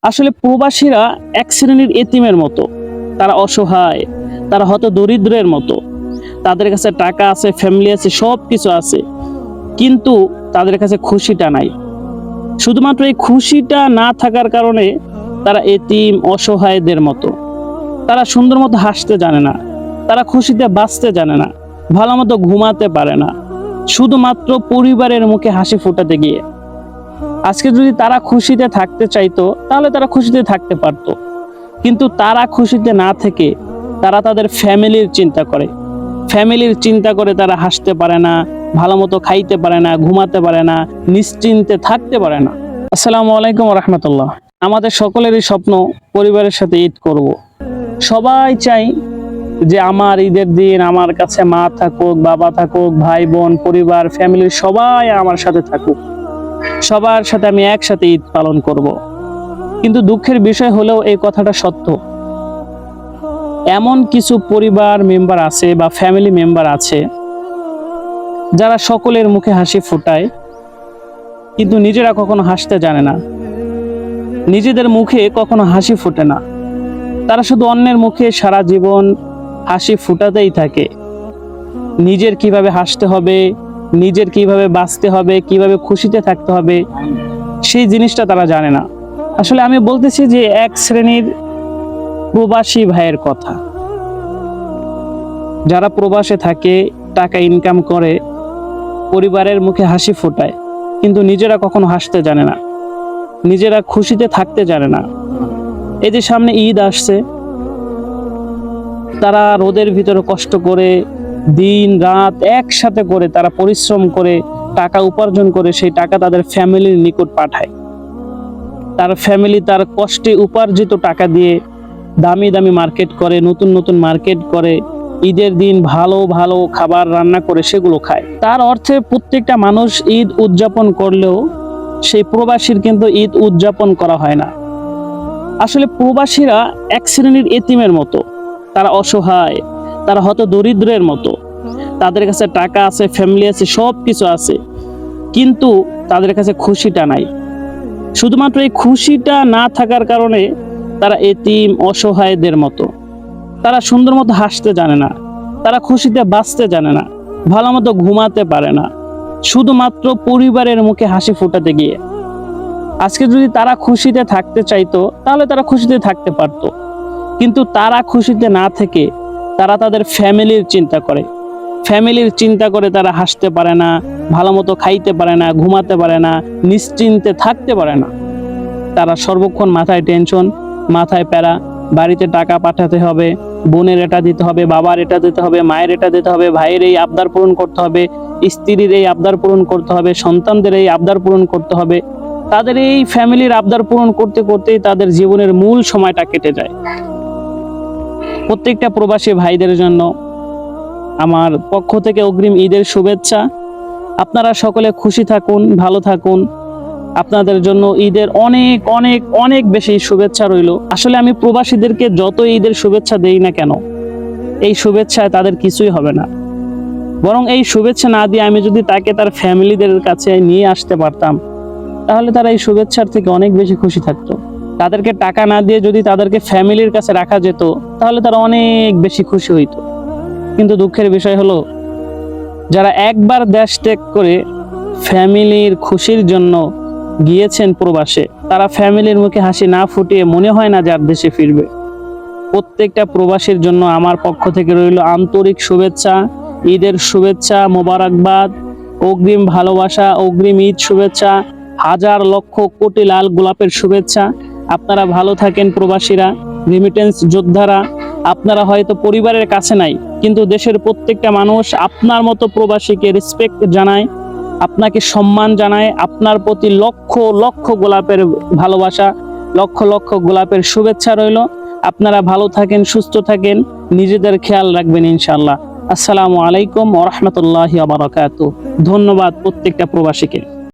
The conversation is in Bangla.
আসলে প্রবাসীরা এক শ্রেণীর এতিমের মতো। তারা অসহায়, তারা হত দরিদ্রের মতো। তাদের কাছে টাকা আছে, ফ্যামিলি আছে, সব কিছু আছে, কিন্তু তাদের কাছে খুশিটা নাই। শুধুমাত্র এই খুশিটা না থাকার কারণে তারা এতিম অসহায়দের মতো। তারা সুন্দর মতো হাসতে জানে না, তারা খুশিতে বাঁচতে জানে না, ভালো মতো ঘুমাতে পারে না, শুধুমাত্র পরিবারের মুখে হাসি ফোটাতে গিয়ে। আজকে যদি তারা খুশিতে থাকতে চাইতো তাহলে তারা খুশিতে থাকতে পারতো, কিন্তু তারা খুশিতে না থেকে তারা তাদের ফ্যামিলির চিন্তা করে। ফ্যামিলির চিন্তা করে তারা হাসতে পারে না, ভালো মতো খাইতে পারে না, ঘুমাতে পারে না, নিশ্চিন্তে থাকতে পারে না। আসসালামু আলাইকুম রহমতুল্লাহ। আমাদের সকলেরই স্বপ্ন পরিবারের সাথে ঈদ করব। সবাই চাই যে আমার ঈদের দিন আমার কাছে মা থাকুক, বাবা থাকুক, ভাই বোন, পরিবার, ফ্যামিলির সবাই আমার সাথে থাকুক, সবার সাথে আমি একসাথে ঈদ পালন করব। কিন্তু দুঃখের বিষয় হলেও এই কথাটা সত্য। এমন কিছু পরিবার মেম্বার আছে বা ফ্যামিলি মেম্বার আছে যারা সকলের মুখে হাসি ফোটায়, কিন্তু নিজেরা কখনো হাসতে জানে না, নিজেদের মুখে কখনো হাসি ফোটে না। তারা শুধু অন্যের মুখে সারা জীবন হাসি ফুটাতেই থাকে। নিজের কিভাবে হাসতে হবে, নিজের কিভাবে বাঁচতে হবে, কিভাবে খুশিতে থাকতে হবে, সেই জিনিসটা তারা জানে না। আসলে আমি বলতেছি যে এক শ্রেণীর প্রবাসী ভাইয়ের কথা, যারা প্রবাসে থাকে, টাকা ইনকাম করে, পরিবারের মুখে হাসি ফোটায়, কিন্তু নিজেরা কখনো হাসতে জানে না, নিজেরা খুশিতে থাকতে জানে না। এই যে সামনে ঈদ আসছে, তারা রোদের ভিতরে কষ্ট করে দিন রাত একসাথে করে তারা পরিশ্রম করে টাকা উপার্জন করে সেই টাকা তাদের ফ্যামিলির নিকট পাঠায়। তার ফ্যামিলি তার কষ্টে উপার্জিত টাকা দিয়ে দামি দামি মার্কেট করে, নতুন নতুন মার্কেট করে, ঈদের দিন ভালো ভালো খাবার রান্না করে সেগুলো খায়। তার অর্থে প্রত্যেকটা মানুষ ঈদ উদযাপন করলেও সেই প্রবাসীর কিন্তু ঈদ উদযাপন করা হয় না। আসলে প্রবাসীরা এক শ্রেণীর এতিমের মতো। তারা অসহায়, তারা হত দরিদ্রের মতো। তাদের কাছে টাকা আছে, ফ্যামিলি আছে, সব কিছু আছে, কিন্তু তাদের কাছে খুশিটা নাই। শুধুমাত্র এই খুশিটা না থাকার কারণে তারা এতিম অসহায়দের মতো। তারা সুন্দর মতো হাসতে জানে না, তারা খুশিতে বাঁচতে জানে না, ভালো মতো ঘুমাতে পারে না, শুধুমাত্র পরিবারের মুখে হাসি ফোটাতে গিয়ে। আজকে যদি তারা খুশিতে থাকতে চাইতো তাহলে তারা খুশিতে থাকতে পারতো, কিন্তু তারা খুশিতে না থেকে তারা তাদের ফ্যামিলির চিন্তা করে। ফ্যামিলির চিন্তা করে তারা হাসতে পারে না, ভালো মতো খাইতে পারে না, ঘুমাতে পারে না, নিশ্চিন্তে থাকতে পারে না। তারা সর্বক্ষণ মাথায় টেনশন, মাথায় প্যারা, বাড়িতে টাকা পাঠাতে হবে, বোনের এটা দিতে হবে, বাবার এটা দিতে হবে, মায়ের এটা দিতে হবে, ভাইয়ের এই আবদার পূরণ করতে হবে, স্ত্রীর এই আবদার পূরণ করতে হবে, সন্তানদের এই আবদার পূরণ করতে হবে। তাদের এই ফ্যামিলির আবদার পূরণ করতে করতেই তাদের জীবনের মূল সময়টা কেটে যায়। প্রত্যেকটা প্রবাসী ভাইদের জন্য আমার পক্ষ থেকে অগ্রিম ঈদের শুভেচ্ছা। আপনারা সকলে খুশি থাকুন, ভালো থাকুন। আপনাদের জন্য ঈদের অনেক অনেক অনেক বেশি শুভেচ্ছা রইল। আসলে আমি প্রবাসীদেরকে যত ঈদের শুভেচ্ছা দেই না কেন, এই শুভেচ্ছায় তাদের কিছুই হবে না। বরং এই শুভেচ্ছা না দিয়ে আমি যদি তাকে তার ফ্যামিলিদের কাছে নিয়ে আসতে পারতাম, তাহলে তারা এই শুভেচ্ছার থেকে অনেক বেশি খুশি থাকতো। তাদেরকে টাকা না দিয়ে যদি তাদেরকে ফ্যামিলির কাছে রাখা যেত, তাহলে তারা অনেক বেশি খুশি হইতো। কিন্তু দুঃখের বিষয় হলো, যারা একবার দেশ ত্যাগ করে ফ্যামিলির খুশির জন্য গিয়েছেন প্রবাসে, তারা ফ্যামিলির মুখে হাসি না ফুটিয়ে মনে হয় না যার দেশে ফিরবে। প্রত্যেকটা প্রবাসীর জন্য আমার পক্ষ থেকে রইল আন্তরিক শুভেচ্ছা, ঈদের শুভেচ্ছা, মোবারকবাদ, অগ্রিম ভালোবাসা, অগ্রিম ঈদ শুভেচ্ছা, হাজার লক্ষ কোটি লাল গোলাপের শুভেচ্ছা। আপনারা ভালো থাকেন প্রবাসীরা, রেমিটেন্স যোদ্ধারা। আপনারা হয়তো পরিবারের কাছে নাই, কিন্তু দেশের প্রত্যেকটা মানুষ আপনার মতো প্রবাসীকে রেসপেক্ট জানায়, আপনাকে সম্মান জানায়। আপনার প্রতি লক্ষ লক্ষ গোলাপের ভালোবাসা, লক্ষ লক্ষ গোলাপের শুভেচ্ছা রইল। আপনারা ভালো থাকেন, সুস্থ থাকেন, নিজেদের খেয়াল রাখবেন ইনশাআল্লাহ। আসসালামু আলাইকুম ওয়া রাহমাতুল্লাহি ওয়া বারাকাতুহু। ধন্যবাদ প্রত্যেকটা প্রবাসীকে।